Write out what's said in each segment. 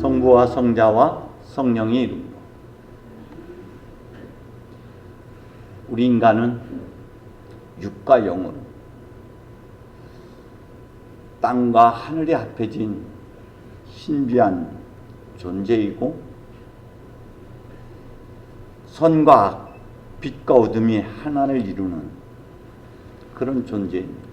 성부와 성자와 성령의 이름으로. 우리 인간은 육과 영으로 땅과 하늘이 합해진 신비한 존재이고, 선과 악, 빛과 어둠이 하나를 이루는 그런 존재입니다.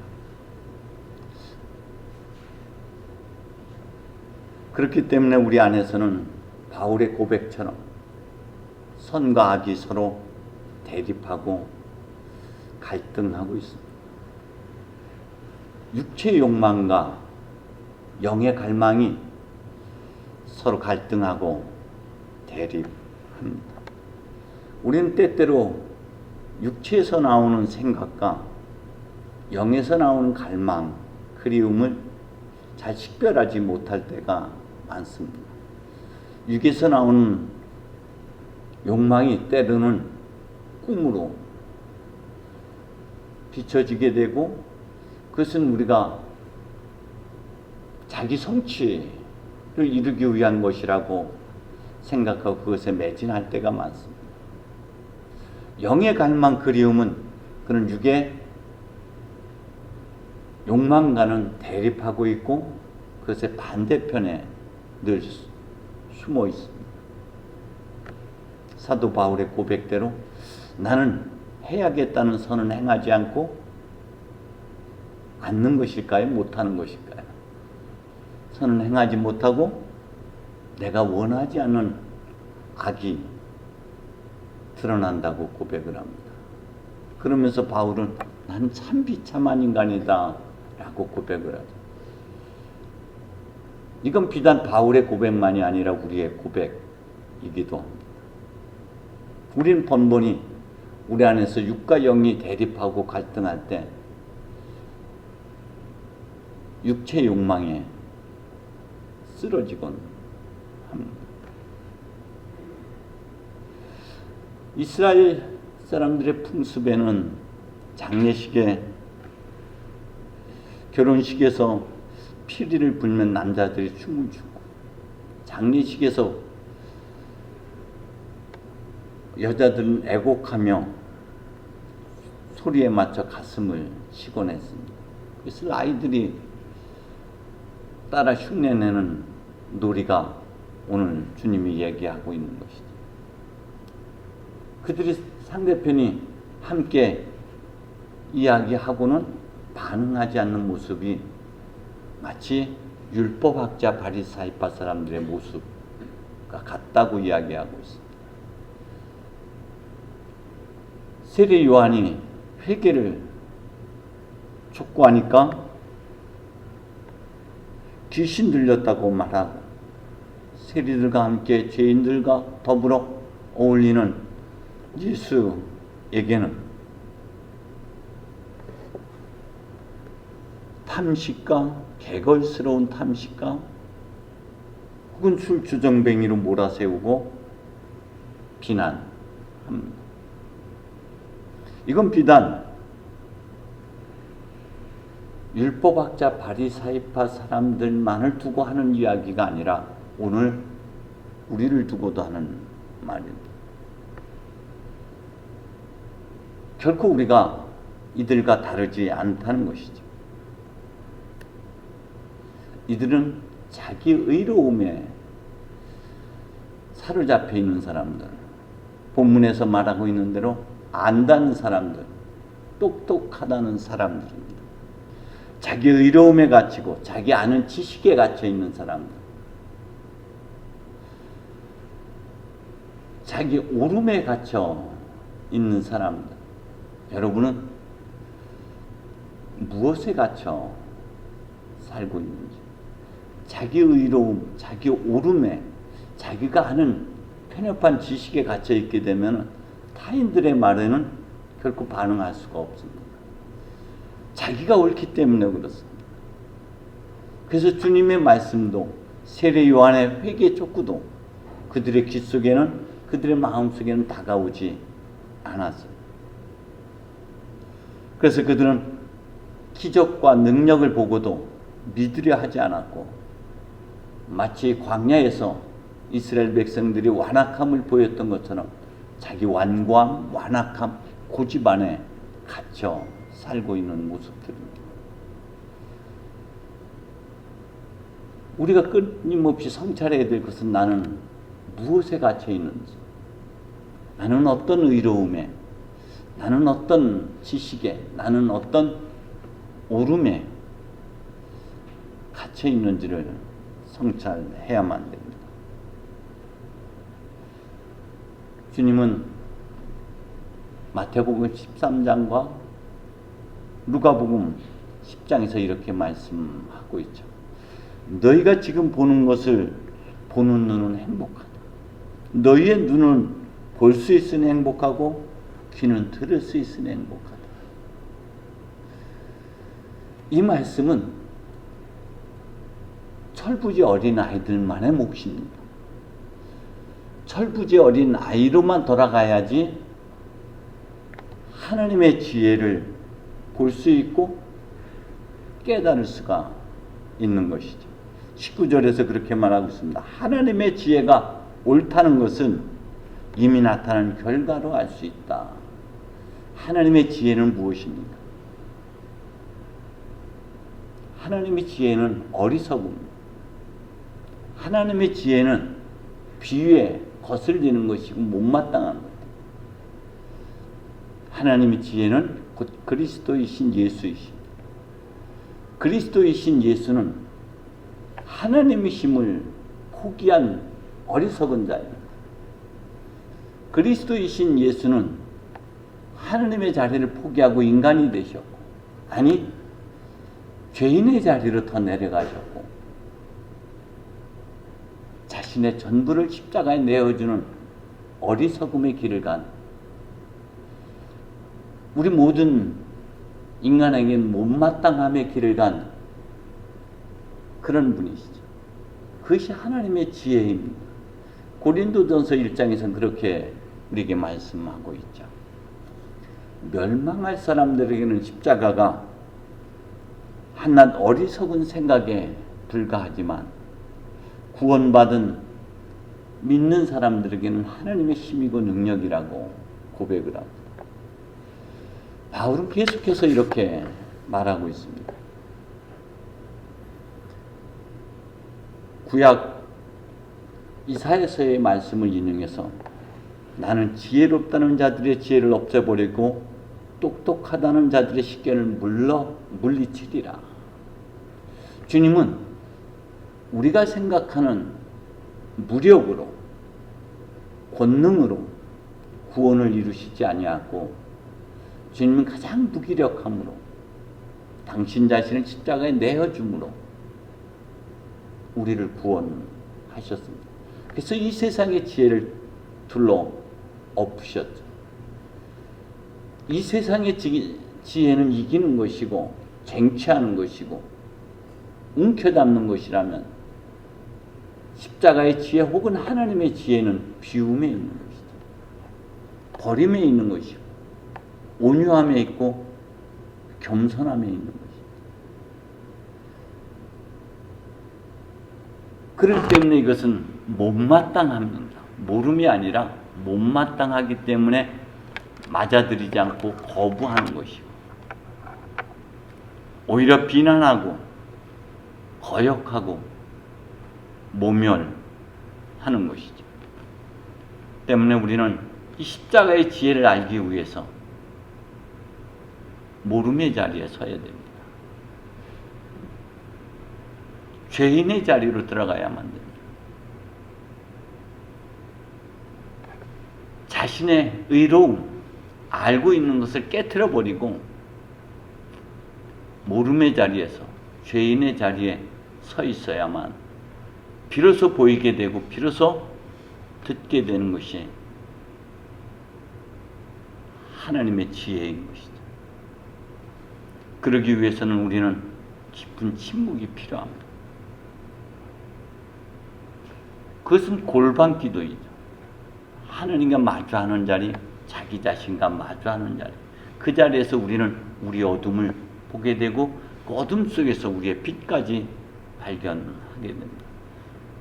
그렇기 때문에 우리 안에서는 바울의 고백처럼 선과 악이 서로 대립하고 갈등하고 있습니다. 육체의 욕망과 영의 갈망이 서로 갈등하고 대립합니다. 우리는 때때로 육체에서 나오는 생각과 영에서 나오는 갈망, 그리움을 잘 식별하지 못할 때가 많습니다. 육에서 나오는 욕망이 때로는 꿈으로 비춰지게 되고, 그것은 우리가 자기 성취를 이루기 위한 것이라고 생각하고 그것에 매진할 때가 많습니다. 영의 갈망, 그리움은 그런 육의 욕망과는 대립하고 있고, 그것의 반대편에 늘 숨어 있습니다. 사도 바울의 고백대로 나는 해야겠다는 선은 행하지 않는 것일까요? 못하는 것일까요? 선은 행하지 못하고 내가 원하지 않는 악이 드러난다고 고백을 합니다. 그러면서 바울은 난 참 비참한 인간이다 라고 고백을 하죠. 이건 비단 바울의 고백만이 아니라 우리의 고백이기도 합니다. 우리는 번번이 우리 안에서 육과 영이 대립하고 갈등할 때 육체 욕망에 쓰러지곤 합니다. 이스라엘 사람들의 풍습에는 장례식에, 결혼식에서 피리를 불면 남자들이 춤을 추고, 장례식에서 여자들은 애곡하며 소리에 맞춰 가슴을 치곤 했습니다. 그래서 아이들이 따라 흉내내는 놀이가 오늘 주님이 얘기하고 있는 것이죠. 그들이 상대편이 함께 이야기하고는 반응하지 않는 모습이 마치 율법학자 바리사이파 사람들의 모습과 같다고 이야기하고 있습니다. 세례 요한이 회개를 촉구하니까 귀신 들렸다고 말하고, 세리들과 함께 죄인들과 더불어 어울리는 예수에게는 탐식과 개걸스러운 탐식과 혹은 술주정뱅이로 몰아세우고 비난합니다. 이건 비단 율법학자 바리사이파 사람들만을 두고 하는 이야기가 아니라 오늘 우리를 두고도 하는 말입니다. 결코 우리가 이들과 다르지 않다는 것이죠. 이들은 자기 의로움에 사로잡혀 있는 사람들, 본문에서 말하고 있는 대로 안다는 사람들, 똑똑하다는 사람들입니다. 자기 의로움에 갇히고 자기 아는 지식에 갇혀 있는 사람들, 자기 오름에 갇혀 있는 사람들. 여러분은 무엇에 갇혀 살고 있는지, 자기 의로움, 자기 오름에, 자기가 아는 편협한 지식에 갇혀 있게 되면 타인들의 말에는 결코 반응할 수가 없습니다. 자기가 옳기 때문에 그렇습니다. 그래서 주님의 말씀도, 세례 요한의 회개 촉구도 그들의 귀 속에는, 그들의 마음 속에는 다가오지 않았어요. 그래서 그들은 기적과 능력을 보고도 믿으려 하지 않았고, 마치 광야에서 이스라엘 백성들이 완악함을 보였던 것처럼 자기 완고함, 완악함, 고집 안에 갇혀 살고 있는 모습들입니다. 우리가 끊임없이 성찰해야 될 것은 나는 무엇에 갇혀 있는지, 나는 어떤 의로움에, 나는 어떤 지식에, 나는 어떤 오름에 갇혀 있는지를 성찰해야만 됩니다. 주님은 마태복음 13장과 누가복음 10장에서 이렇게 말씀하고 있죠. 너희가 지금 보는 것을 보는 눈은 행복하다. 너희의 눈은 볼 수 있으니 행복하고 귀는 들을 수 있으니 행복하다. 이 말씀은 철부지 어린 아이들만의 몫입니다. 철부지 어린 아이로만 돌아가야지 하나님의 지혜를 볼 수 있고 깨달을 수가 있는 것이죠. 19절에서 그렇게 말하고 있습니다. 하나님의 지혜가 옳다는 것은 이미 나타난 결과로 알 수 있다. 하나님의 지혜는 무엇입니까? 하나님의 지혜는 어리석음입니다. 하나님의 지혜는 비유에 거슬리는 것이고 못마땅한 것. 하나님의 지혜는 곧 그리스도이신 예수이십니다. 그리스도이신 예수는 하나님이심을 포기한 어리석은 자입니다. 그리스도이신 예수는 하나님의 자리를 포기하고 인간이 되셨고, 아니 죄인의 자리로 더 내려가셨고, 자신의 전부를 십자가에 내어주는 어리석음의 길을 간 우리 모든 인간에게는 못마땅함의 길을 간 그런 분이시죠. 그것이 하나님의 지혜입니다. 고린도전서 1장에서는 그렇게 우리에게 말씀하고 있죠. 멸망할 사람들에게는 십자가가 한낱 어리석은 생각에 불과하지만 구원받은 믿는 사람들에게는 하나님의 힘이고 능력이라고 고백을 합니다. 바울은 계속해서 이렇게 말하고 있습니다. 구약 이사야서의 말씀을 인용해서 나는 지혜롭다는 자들의 지혜를 없애버리고 똑똑하다는 자들의 식견을 물리치리라. 주님은 우리가 생각하는 무력으로, 권능으로 구원을 이루시지 아니하고 주님은 가장 무기력함으로 당신 자신을 십자가에 내어줌으로 우리를 구원하셨습니다. 그래서 이 세상의 지혜를 둘러 엎으셨죠. 이 세상의 지혜는 이기는 것이고 쟁취하는 것이고 움켜잡는 것이라면 십자가의 지혜 혹은 하나님의 지혜는 비움에 있는 것이죠. 버림에 있는 것이고 온유함에 있고 겸손함에 있는 것이죠. 그렇기 때문에 이것은 못마땅합니다. 모름이 아니라 못마땅하기 때문에 맞아들이지 않고 거부하는 것이고 오히려 비난하고 거역하고 모멸하는 것이죠. 때문에 우리는 이 십자가의 지혜를 알기 위해서 모름의 자리에 서야 됩니다. 죄인의 자리로 들어가야만 됩니다. 자신의 의로움, 알고 있는 것을 깨트려 버리고 모름의 자리에서 죄인의 자리에 서 있어야만 비로소 보이게 되고 비로소 듣게 되는 것이 하나님의 지혜인 것이죠. 그러기 위해서는 우리는 깊은 침묵이 필요합니다. 그것은 골방 기도이죠. 하나님과 마주하는 자리, 자기 자신과 마주하는 자리. 그 자리에서 우리는 우리 어둠을 보게 되고 그 어둠 속에서 우리의 빛까지 발견하게 됩니다.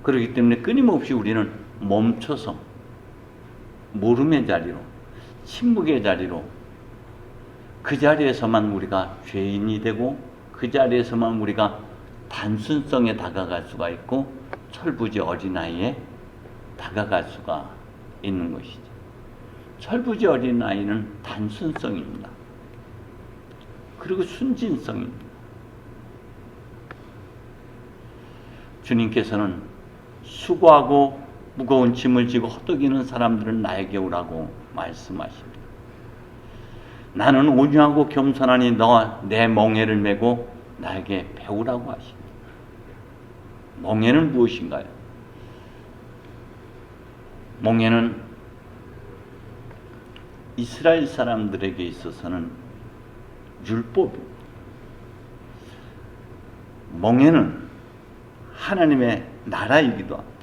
그렇기 때문에 끊임없이 우리는 멈춰서 모름의 자리로, 침묵의 자리로, 그 자리에서만 우리가 죄인이 되고 그 자리에서만 우리가 단순성에 다가갈 수가 있고 철부지 어린아이에 다가갈 수가 있는 것이죠. 철부지 어린아이는 단순성입니다. 그리고 순진성입니다. 주님께서는 수고하고 무거운 짐을 지고 허덕이는 사람들은 나에게 오라고 말씀하십니다. 나는 온유하고 겸손하니 너와 내 멍에를 메고 나에게 배우라고 하십니다. 멍에는 무엇인가요? 멍에는 이스라엘 사람들에게 있어서는 율법입니다. 멍에는 하나님의 나라이기도 합니다.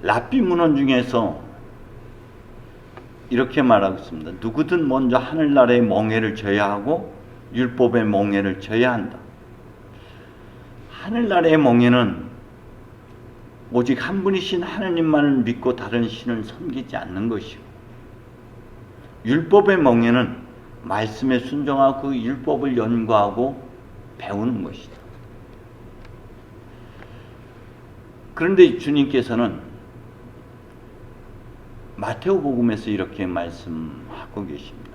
랍비 문헌 중에서 이렇게 말하고 있습니다. 누구든 먼저 하늘나라의 멍에를 져야 하고 율법의 멍에를 져야 한다. 하늘나라의 멍에는 오직 한 분이신 하나님만을 믿고 다른 신을 섬기지 않는 것이고, 율법의 멍에는 말씀에 순종하고 그 율법을 연구하고 배우는 것이다. 그런데 주님께서는 마태오복음에서 이렇게 말씀하고 계십니다.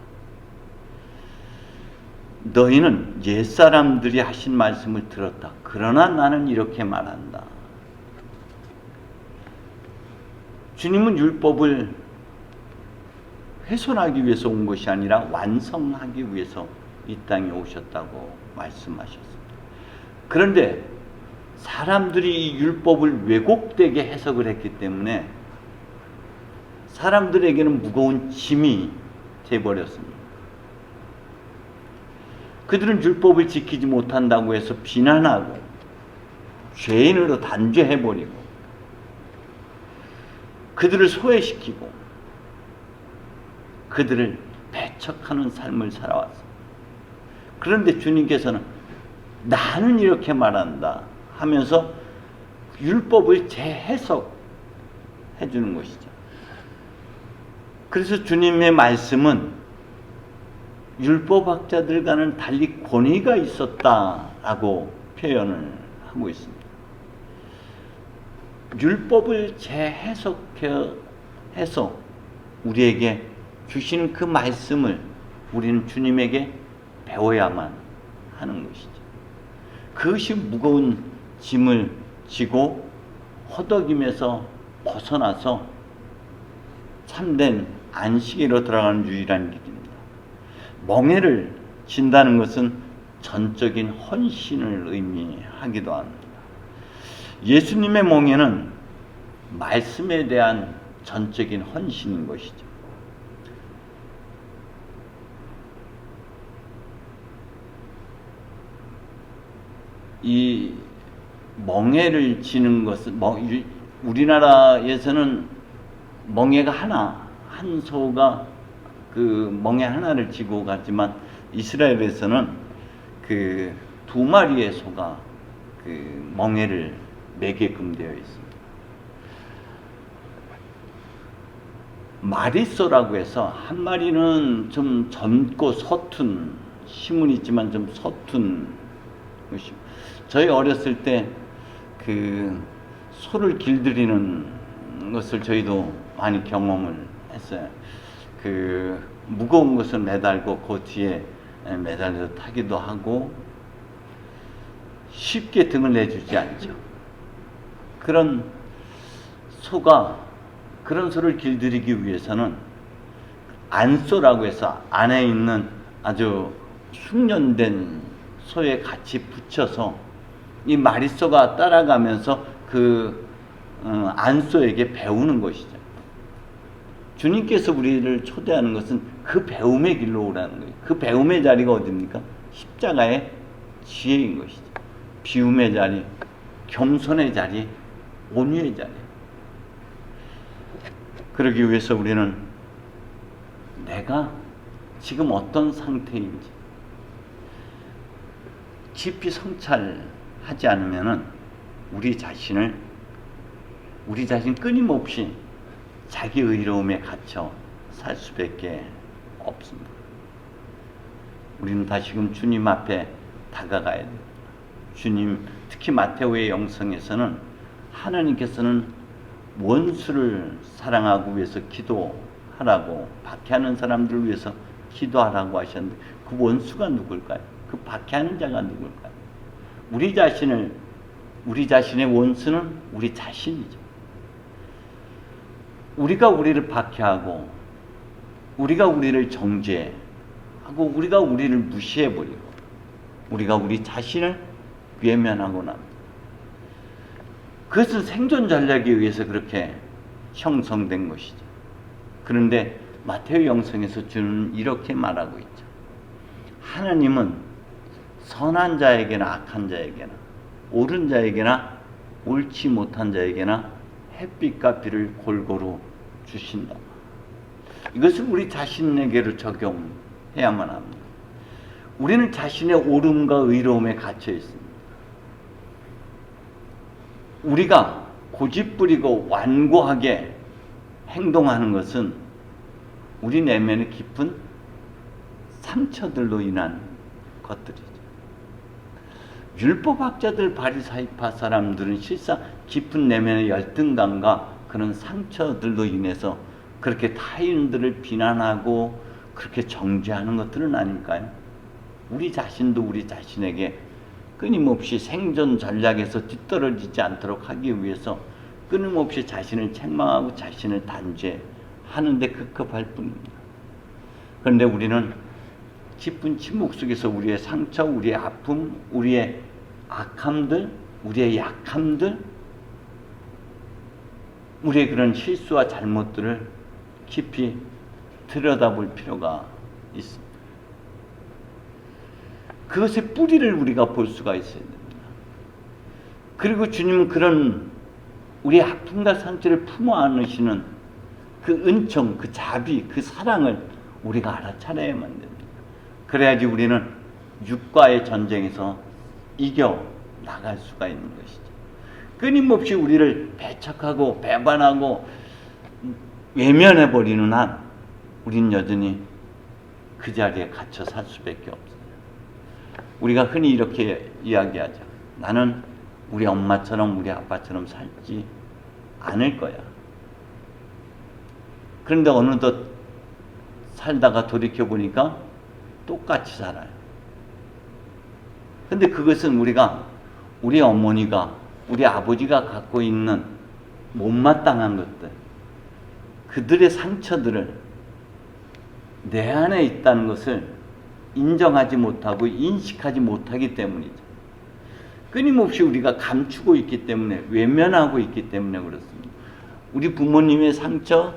너희는 옛사람들이 하신 말씀을 들었다. 그러나 나는 이렇게 말한다. 주님은 율법을 훼손하기 위해서 온 것이 아니라 완성하기 위해서 이 땅에 오셨다고 말씀하셨습니다. 그런데 사람들이 이 율법을 왜곡되게 해석을 했기 때문에 사람들에게는 무거운 짐이 되어버렸습니다. 그들은 율법을 지키지 못한다고 해서 비난하고 죄인으로 단죄해버리고 그들을 소외시키고 그들을 배척하는 삶을 살아왔습니다. 그런데 주님께서는 나는 이렇게 말한다 하면서 율법을 재해석해 주는 것이죠. 그래서 주님의 말씀은 율법학자들과는 달리 권위가 있었다라고 표현을 하고 있습니다. 율법을 재해석해서 우리에게 주시는 그 말씀을 우리는 주님에게 배워야만 하는 것이죠. 그것이 무거운 짐을 지고 허덕임에서 벗어나서 참된 안식일로 들어가는 유일한 길입니다. 멍에를 진다는 것은 전적인 헌신을 의미하기도 합니다. 예수님의 멍에는 말씀에 대한 전적인 헌신인 것이죠. 이 멍에를 지는 것은 우리나라에서는 멍에가 한 소가 그 멍에 하나를 지고 갔지만 이스라엘에서는 그 2마리의 소가 그 멍에를 매게끔 되어 있습니다. 마리소라고 해서 한 마리는 좀 젊고 서툰 힘은 있지만 좀 서툰 것이. 저희 어렸을 때 그 소를 길들이는 것을 저희도 많이 경험을 했어요. 그 무거운 것을 매달고 그 뒤에 매달려서 타기도 하고 쉽게 등을 내주지 않죠. 그런 소를 길들이기 위해서는 안소라고 해서 안에 있는 아주 숙련된 소에 같이 붙여서 이 마리소가 따라가면서 그 안소에게 배우는 것이죠. 주님께서 우리를 초대하는 것은 그 배움의 길로 오라는 거예요. 그 배움의 자리가 어디입니까? 십자가의 지혜인 것이죠. 비움의 자리, 겸손의 자리, 온유의 자리. 그러기 위해서 우리는 내가 지금 어떤 상태인지 깊이 성찰하지 않으면은 우리 자신 끊임없이 자기 의로움에 갇혀 살 수밖에 없습니다. 우리는 다시금 주님 앞에 다가가야 돼요. 주님, 특히 마테오의 영성에서는 하나님께서는 원수를 사랑하고 위해서 기도하라고, 박해하는 사람들을 위해서 기도하라고 하셨는데 그 원수가 누굴까요? 그 박해하는 자가 누굴까요? 우리 자신의 원수는 우리 자신이죠. 우리가 우리를 박해하고, 우리가 우리를 정죄하고, 우리가 우리를 무시해버리고, 우리가 우리 자신을 외면하고 납니다. 그것은 생존 전략에 의해서 그렇게 형성된 것이죠. 그런데 마테오 영성에서 주는 이렇게 말하고 있죠. 하나님은 선한 자에게나 악한 자에게나, 옳은 자에게나 옳지 못한 자에게나 햇빛과 비를 골고루 주신다. 이것을 우리 자신에게로 적용해야만 합니다. 우리는 자신의 옳음과 의로움에 갇혀 있습니다. 우리가 고집부리고 완고하게 행동하는 것은 우리 내면의 깊은 상처들로 인한 것들이죠. 율법학자들, 바리사이파 사람들은 실상 깊은 내면의 열등감과 그런 상처들로 인해서 그렇게 타인들을 비난하고 그렇게 정죄하는 것들은 아닐까요? 우리 자신도 우리 자신에게 끊임없이 생존 전략에서 뒤떨어지지 않도록 하기 위해서 끊임없이 자신을 책망하고 자신을 단죄하는 데 급급할 뿐입니다. 그런데 우리는 깊은 침묵 속에서 우리의 상처, 우리의 아픔, 우리의 악함들, 우리의 약함들, 우리의 그런 실수와 잘못들을 깊이 들여다볼 필요가 있습니다. 그것의 뿌리를 우리가 볼 수가 있어야 됩니다. 그리고 주님은 그런 우리의 아픔과 상처를 품어 안으시는 그 은총, 그 자비, 그 사랑을 우리가 알아차려야만 됩니다. 그래야지 우리는 육과의 전쟁에서 이겨 나갈 수가 있는 것이죠. 끊임없이 우리를 배척하고 배반하고 외면해버리는 한 우린 여전히 그 자리에 갇혀 살 수밖에 없어요. 우리가 흔히 이렇게 이야기하죠. 나는 우리 엄마처럼 우리 아빠처럼 살지 않을 거야. 그런데 어느덧 살다가 돌이켜보니까 똑같이 살아요. 근데 그것은 우리 어머니가, 우리 아버지가 갖고 있는 못마땅한 것들, 그들의 상처들을 내 안에 있다는 것을 인정하지 못하고 인식하지 못하기 때문이죠. 끊임없이 우리가 감추고 있기 때문에, 외면하고 있기 때문에 그렇습니다. 우리 부모님의 상처,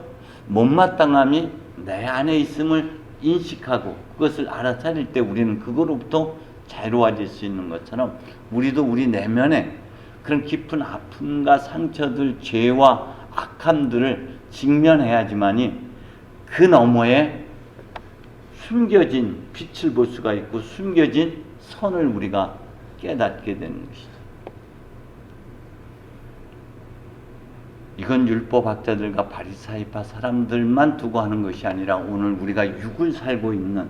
못마땅함이 내 안에 있음을 인식하고 그것을 알아차릴 때 우리는 그거로부터 자유로워질 수 있는 것처럼 우리도 우리 내면에 그런 깊은 아픔과 상처들, 죄와 악함들을 직면해야지만이 그 너머에 숨겨진 빛을 볼 수가 있고 숨겨진 선을 우리가 깨닫게 되는 것이죠. 이건 율법학자들과 바리사이파 사람들만 두고 하는 것이 아니라 오늘 우리가 육을 살고 있는,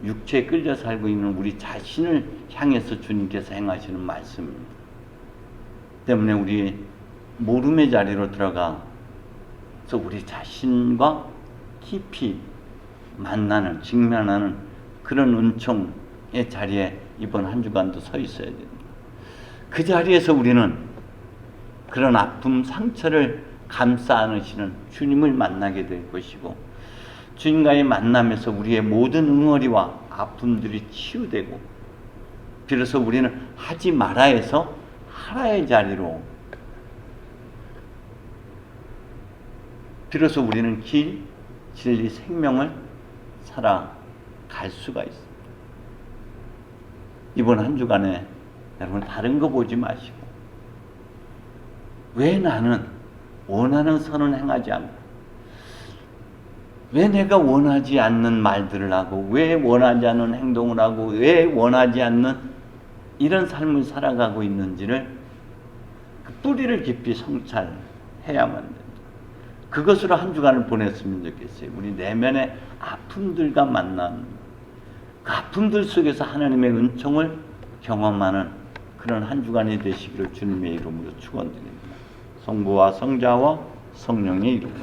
육체에 끌려 살고 있는 우리 자신을 향해서 주님께서 행하시는 말씀입니다. 때문에 우리 모름의 자리로 들어가서 우리 자신과 깊이 만나는, 직면하는 그런 은총의 자리에 이번 한 주간도 서 있어야 됩니다. 그 자리에서 우리는 그런 아픔, 상처를 감싸 안으시는 주님을 만나게 될 것이고, 주님과의 만남에서 우리의 모든 응어리와 아픔들이 치유되고, 비로소 우리는 하지 말아에서 하라의 자리로, 비로소 우리는 길, 진리, 생명을 살아갈 수가 있습니다. 이번 한 주간에 여러분 다른 거 보지 마시고, 왜 나는 원하는 선은 행하지 않고, 왜 내가 원하지 않는 말들을 하고, 왜 원하지 않는 행동을 하고, 왜 원하지 않는 이런 삶을 살아가고 있는지를 그 뿌리를 깊이 성찰해야만 된다. 그것으로 한 주간을 보냈으면 좋겠어요. 우리 내면의 아픔들과 만난 그 아픔들 속에서 하나님의 은총을 경험하는 그런 한 주간이 되시기를 주님의 이름으로 축원드립니다. 성부와 성자와 성령의 이름으로.